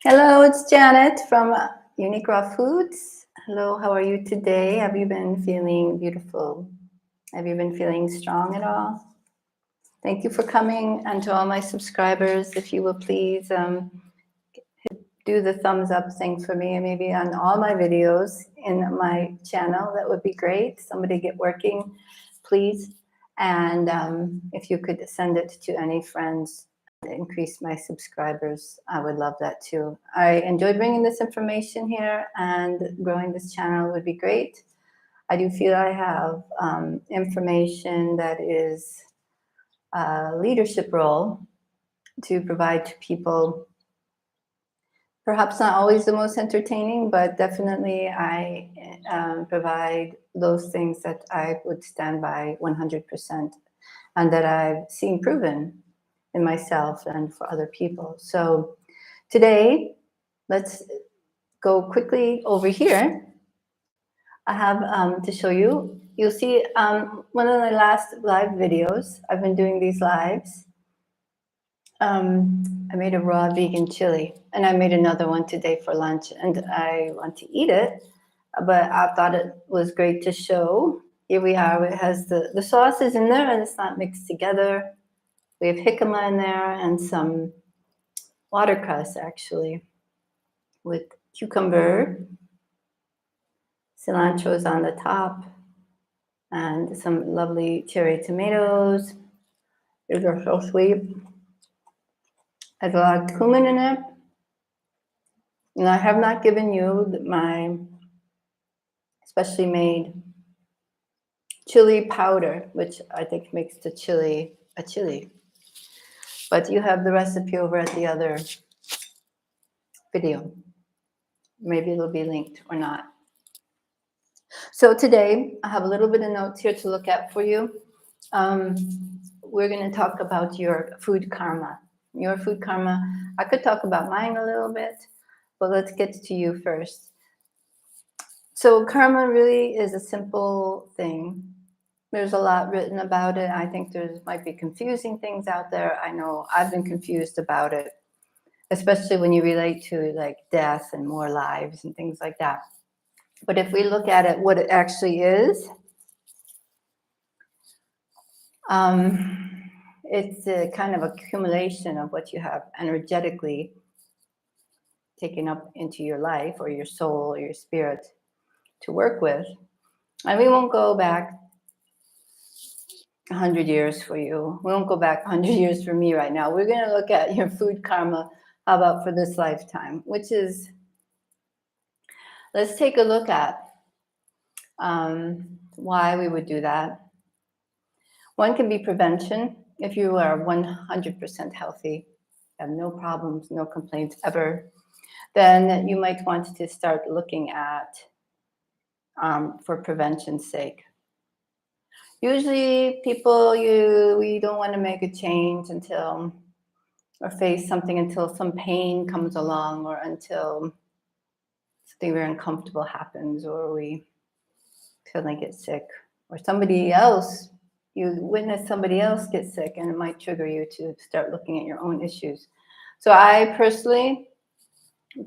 Hello, it's Janet from UniqueRawLLc. Hello, how are you today? Have you been feeling beautiful? Have you been feeling strong at all? Thank you for coming, and to all my subscribers, if you will please do the thumbs up thing for me, and maybe on all my videos in my channel, that would be great. Somebody get working, please. And if you could send it to any friends, increase my subscribers, I would love that too. I enjoy bringing this information here, and growing this channel would be great. I do feel I have information that is a leadership role to provide to people. Perhaps not always the most entertaining, but definitely I provide those things that I would stand by 100%, and that I've seen proven in myself and for other people. So today, let's go quickly over here. I have to show you. You'll see one of the last live videos. I've been doing these lives. I made a raw vegan chili, and I made another one today for lunch, and I want to eat it, but I thought it was great to show. Here we are. It has the sauce is in there, and it's not mixed together. We have jicama in there and some watercress, actually, with cucumber. Cilantro is on the top, and some lovely cherry tomatoes. These are so sweet. Has a lot of cumin in it. And I have not given you my specially made chili powder, which I think makes the chili a chili. But you have the recipe over at the other video. Maybe it'll be linked or not. So today, I have a little bit of notes here to look at for you. We're going to talk about your food karma. Your food karma. I could talk about mine a little bit, but let's get to you first. So karma really is a simple thing. There's a lot written about it. I think there might be confusing things out there. I know I've been confused about it, especially when you relate to like death and more lives and things like that. But if we look at it, what it actually is, it's a kind of accumulation of what you have energetically taken up into your life or your soul or your spirit to work with. And we won't go back 100 years for you. We won't go back 100 years for me right now. We're going to look at your food karma, how about for this lifetime, which is, let's take a look at why we would do that. One can be prevention. If you are 100% healthy, have no problems, no complaints ever, then you might want to start looking at for prevention's sake. Usually people, we don't want to make a change until, or face something until some pain comes along, or until something very uncomfortable happens, or we suddenly get sick, or somebody else, you witness somebody else get sick, and it might trigger you to start looking at your own issues. So I personally,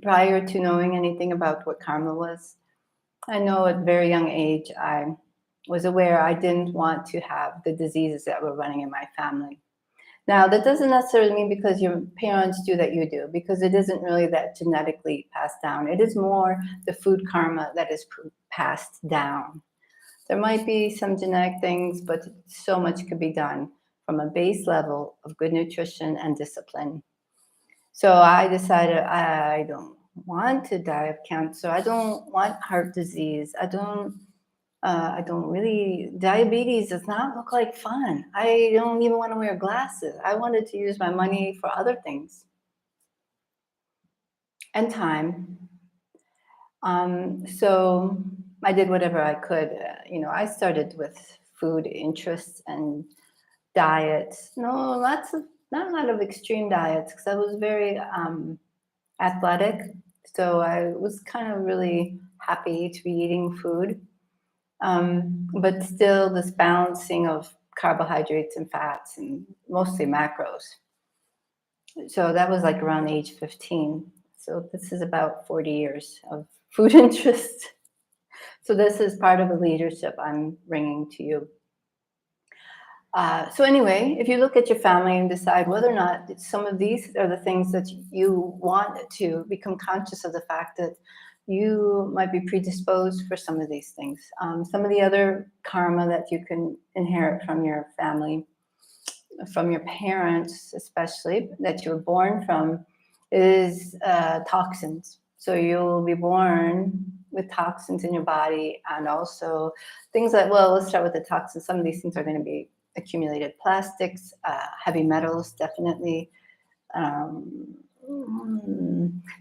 prior to knowing anything about what karma was, I know at a very young age, I was aware I didn't want to have the diseases that were running in my family. Now, that doesn't necessarily mean because your parents do that you do, because it isn't really that genetically passed down. It is more the food karma that is passed down. There might be some genetic things, but so much could be done from a base level of good nutrition and discipline. So I decided I don't want to die of cancer. I don't want heart disease. I don't really, diabetes does not look like fun. I don't even want to wear glasses. I wanted to use my money for other things and time. So I did whatever I could. I started with food interests and diets. Not a lot of extreme diets, because I was very athletic. So I was kind of really happy to be eating food. But still this balancing of carbohydrates and fats and mostly macros. So that was like around age 15. So this is about 40 years of food interest. So this is part of the leadership I'm bringing to you. So anyway, if you look at your family and decide whether or not some of these are the things that you want to become conscious of the fact that you might be predisposed for some of these things. Some of the other karma that you can inherit from your family, from your parents especially, that you were born from, is toxins. So you'll be born with toxins in your body, and also things like, well, let's start with the toxins. Some of these things are going to be accumulated plastics, heavy metals, definitely. The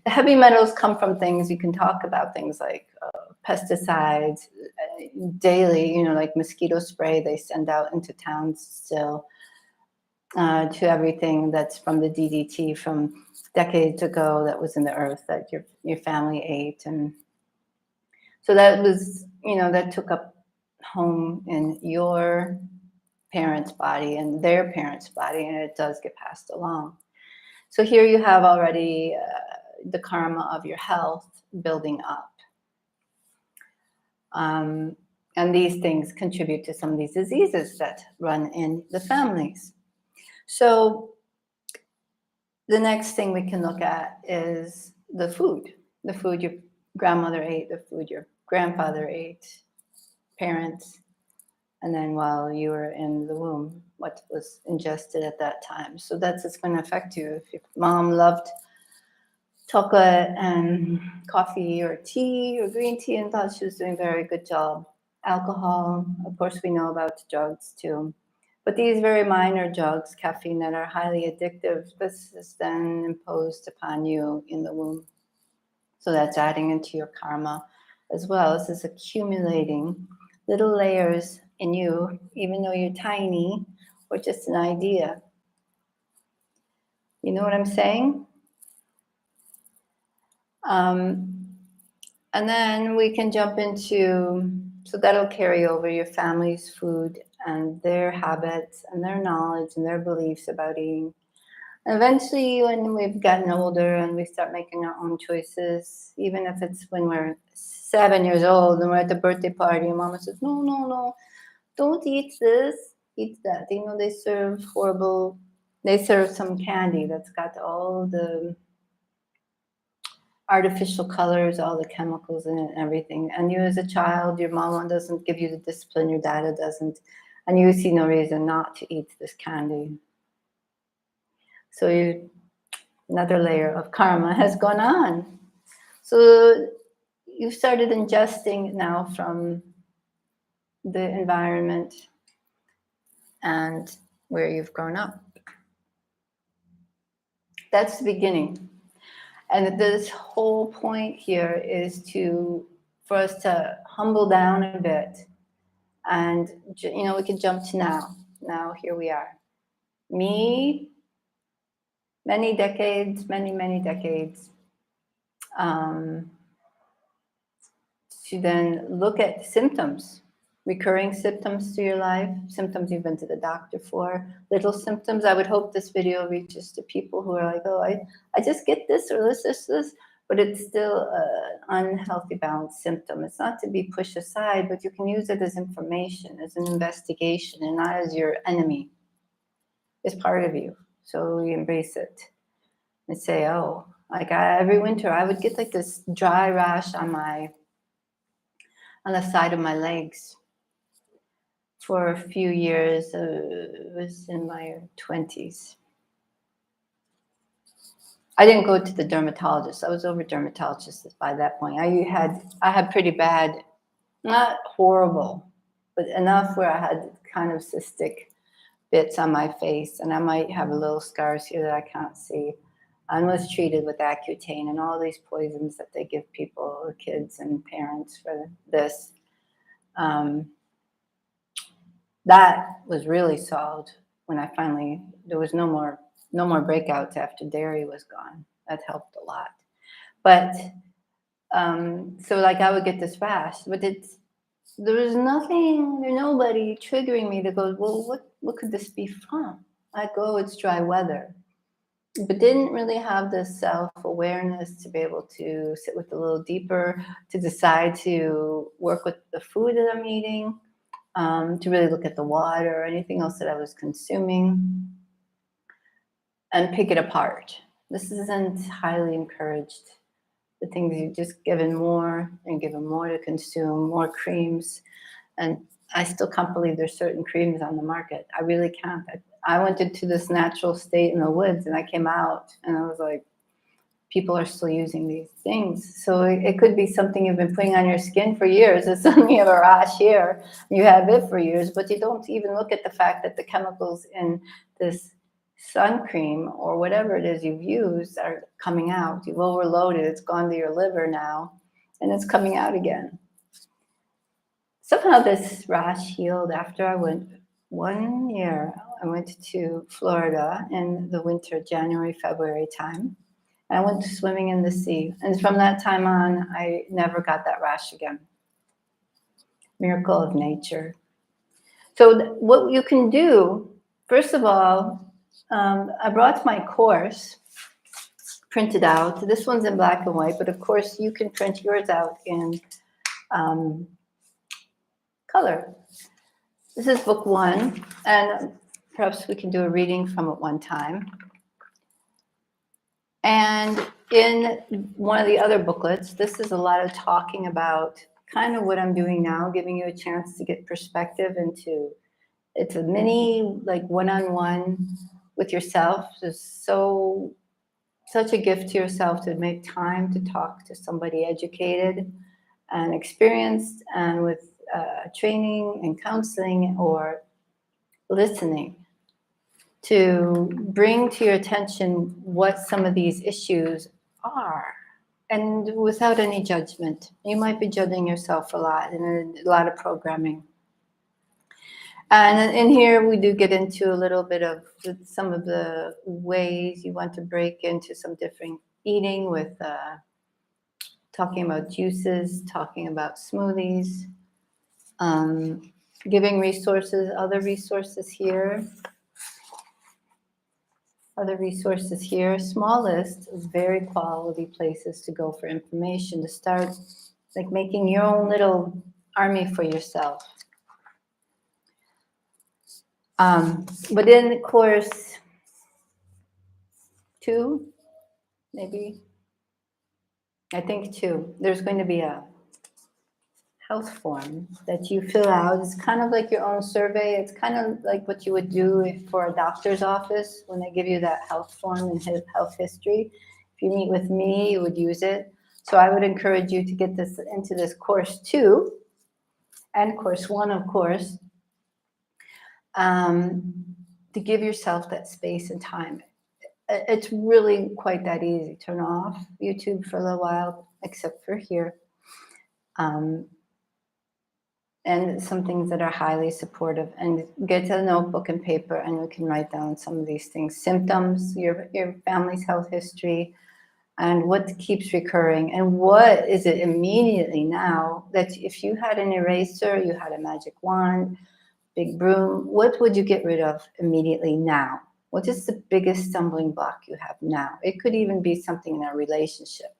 heavy metals come from things you can talk about, things like pesticides daily, you know, like mosquito spray they send out into towns still, to everything that's from the DDT from decades ago that was in the earth that your family ate. And so that was, you know, that took up home in your parents' body and their parents' body, and it does get passed along. So here you have already the karma of your health building up. And these things contribute to some of these diseases that run in the families. So the next thing we can look at is the food your grandmother ate, the food your grandfather ate, parents, and then while you were in the womb, what was ingested at that time. So that's what's going to affect you. If your mom loved chocolate and coffee or tea or green tea and thought she was doing a very good job. Alcohol, of course, we know about drugs too. But these very minor drugs, caffeine, that are highly addictive, this is then imposed upon you in the womb. So that's adding into your karma as well. This is accumulating little layers in you, even though you're tiny or just an idea. You know what I'm saying? And then we can jump into, so that'll carry over your family's food and their habits and their knowledge and their beliefs about eating. And eventually, when we've gotten older and we start making our own choices, even if it's when we're 7 years old and we're at the birthday party and mama says, no, no, no, don't eat this, eat that. You know, they serve some candy that's got all the artificial colors, all the chemicals in it and everything. And you as a child, your mama doesn't give you the discipline, your dad doesn't, and you see no reason not to eat this candy. So another layer of karma has gone on. So you started ingesting now from the environment and where you've grown up. That's the beginning. And this whole point here is for us to humble down a bit. And, you know, we can jump to now. Now, here we are. Me, many decades, many decades, to then look at symptoms, recurring symptoms to your life, symptoms you've been to the doctor for, little symptoms. I would hope this video reaches to people who are like, oh, I just get this or this, but it's still an unhealthy balanced symptom. It's not to be pushed aside, but you can use it as information, as an investigation, and not as your enemy. It's part of you. So we embrace it and say, oh, like every winter I would get like this dry rash on the side of my legs for a few years. It was in my 20s. I didn't go to the dermatologist. I was over dermatologist by that point. I had pretty bad, not horrible, but enough where I had kind of cystic bits on my face, and I might have a little scars here that I can't see. And was treated with Accutane and all these poisons that they give people, or kids and parents, for this. That was really solved when I finally, there was no more breakouts after dairy was gone. That helped a lot. But so like I would get this rash, but there was nobody triggering me to go, well, what could this be from? I go, it's dry weather. but didn't really have the self-awareness to be able to sit with a little deeper, to decide to work with the food that I'm eating, to really look at the water or anything else that I was consuming and pick it apart. This isn't highly encouraged. The things you just given more and given more to consume, more creams. And I still can't believe there's certain creams on the market. I really can't. I went into this natural state in the woods and I came out and I was like, people are still using these things. So it could be something you've been putting on your skin for years. It's suddenly you have a rash here. You have it for years, but you don't even look at the fact that the chemicals in this sun cream or whatever it is you've used are coming out. You've overloaded. It's gone to your liver now, and it's coming out again. Somehow this rash healed after I went 1 year. I went to Florida in the winter, January, February time. I went swimming in the sea. And from that time on, I never got that rash again. Miracle of nature. So what you can do, first of all, I brought my course printed out. This one's in black and white, but of course you can print yours out in color. This is book 1, and perhaps we can do a reading from it one time. And in one of the other booklets, this is a lot of talking about kind of what I'm doing now, giving you a chance to get perspective into, it's a mini like one-on-one with yourself. It's such a gift to yourself to make time to talk to somebody educated and experienced and with training and counseling or listening, to bring to your attention what some of these issues are, and without any judgment. You might be judging yourself a lot and a lot of programming. And in here we do get into a little bit of some of the ways you want to break into some different eating with talking about juices, talking about smoothies, giving resources, other resources here. Other resources here, small list of very quality places to go for information, to start like making your own little army for yourself. But in course 2, maybe, I think 2, there's going to be a health form that you fill out. It's kind of like your own survey. It's kind of like what you would do for a doctor's office when they give you that health form and health history. If you meet with me, you would use it. So I would encourage you to get this into this course 2 and course 1, of course, to give yourself that space and time. It's really quite that easy. Turn off YouTube for a little while, except for here. And some things that are highly supportive, and get a notebook and paper and you can write down some of these things, symptoms, your family's health history, and what keeps recurring, and what is it immediately now that if you had an eraser, you had a magic wand, big broom, what would you get rid of immediately now? What is the biggest stumbling block you have now? It could even be something in a relationship.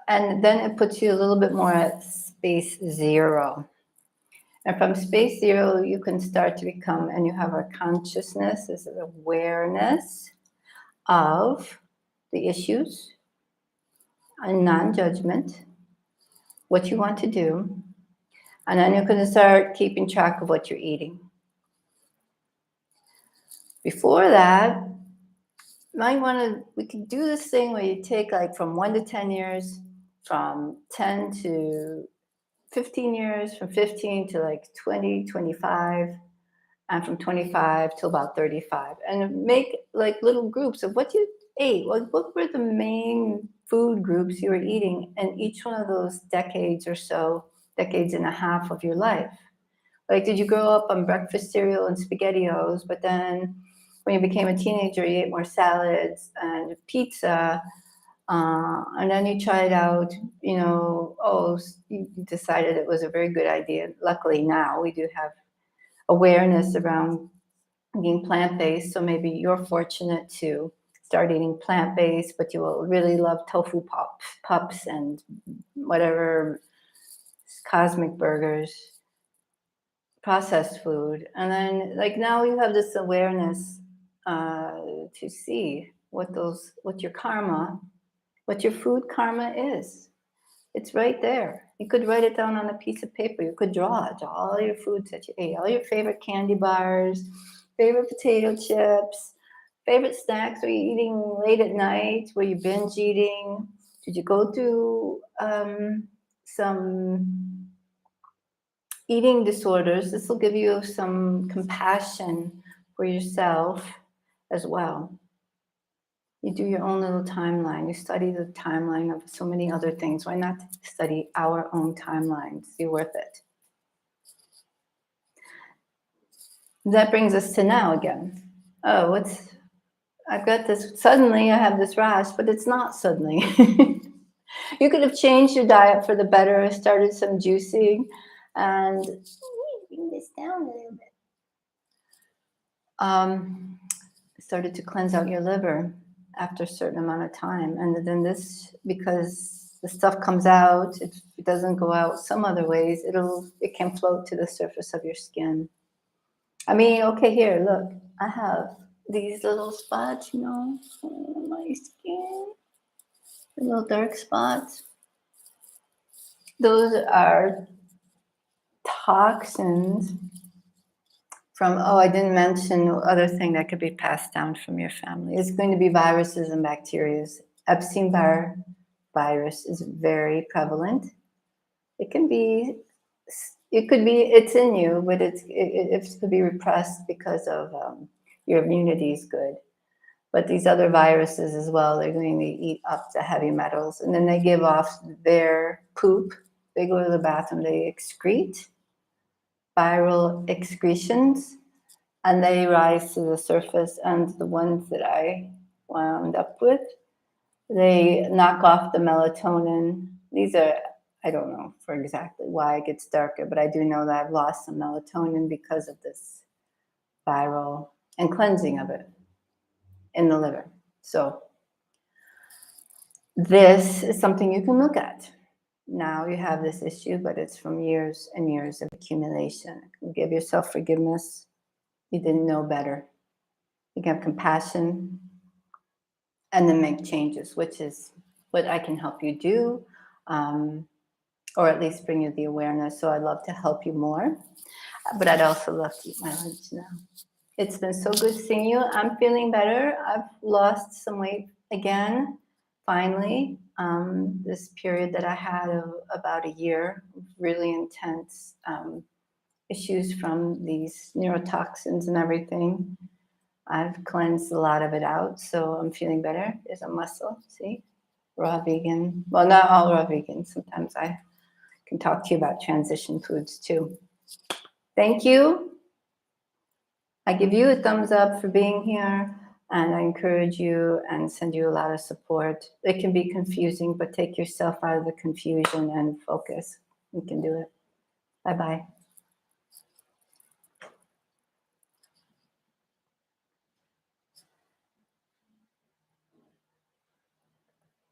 And then it puts you a little bit more at space 0. And from space 0, you can start to become, and you have a consciousness, this is awareness of the issues, a non-judgment, what you want to do, and then you're going to start keeping track of what you're eating. Before that, we could do this thing where you take like from 1 to 10 years, from 10 to 15 years, from 15 to like 20, 25, and from 25 to about 35, and make like little groups of what you ate. What were the main food groups you were eating in each one of those decades or so, decades and a half of your life? Like, did you grow up on breakfast cereal and SpaghettiOs, but then when you became a teenager, you ate more salads and pizza, and then you tried out, you decided it was a very good idea. Luckily now we do have awareness around being plant-based. So maybe you're fortunate to start eating plant-based, but you will really love tofu pups and whatever cosmic burgers, processed food. And then like now you have this awareness to see what your karma, what your food karma is. It's right there. You could write it down on a piece of paper. You could draw it, draw all your foods that you ate, all your favorite candy bars, favorite potato chips, favorite snacks. Are you eating late at night? Were you binge eating? Did you go through some eating disorders? This will give you some compassion for yourself as well. You do your own little timeline. You study the timeline of so many other things. Why not study our own timeline? It's worth it. That brings us to now again. Oh, I've got this, suddenly I have this rash, but it's not suddenly. You could have changed your diet for the better, started some juicing, and bring this down a little bit. Started to cleanse out your liver after a certain amount of time. And then this, because the stuff comes out, it doesn't go out some other ways, it can float to the surface of your skin. I mean, okay, here, look, I have these little spots, you know, on my skin, the little dark spots. Those are toxins from, I didn't mention other thing that could be passed down from your family. It's going to be viruses and bacteria. Epstein-Barr virus is very prevalent. It could be, it's in you, but it could be repressed because of your immunity is good. But these other viruses as well, they're going to eat up the heavy metals, and then they give off their poop. They go to the bathroom, they excrete viral excretions, and they rise to the surface. And the ones that I wound up with, they knock off the melatonin. These are, I don't know for exactly why it gets darker, but I do know that I've lost some melatonin because of this viral and cleansing of it in the liver. So this is something you can look at. Now you have this issue, but it's from years and years of accumulation. Give yourself forgiveness. You didn't know better. You can have compassion and then make changes, which is what I can help you do, or at least bring you the awareness. So I'd love to help you more, but I'd also love to eat my lunch now. It's been so good seeing you. I'm feeling better. I've lost some weight again, finally. This period that I had of about a year, really intense issues from these neurotoxins and everything. I've cleansed a lot of it out, so I'm feeling better. There's a muscle, see? Raw vegan. Well, not all raw vegan. Sometimes I can talk to you about transition foods too. Thank you. I give you a thumbs up for being here, and I encourage you and send you a lot of support. It can be confusing, but take yourself out of the confusion and focus. You can do it. Bye-bye.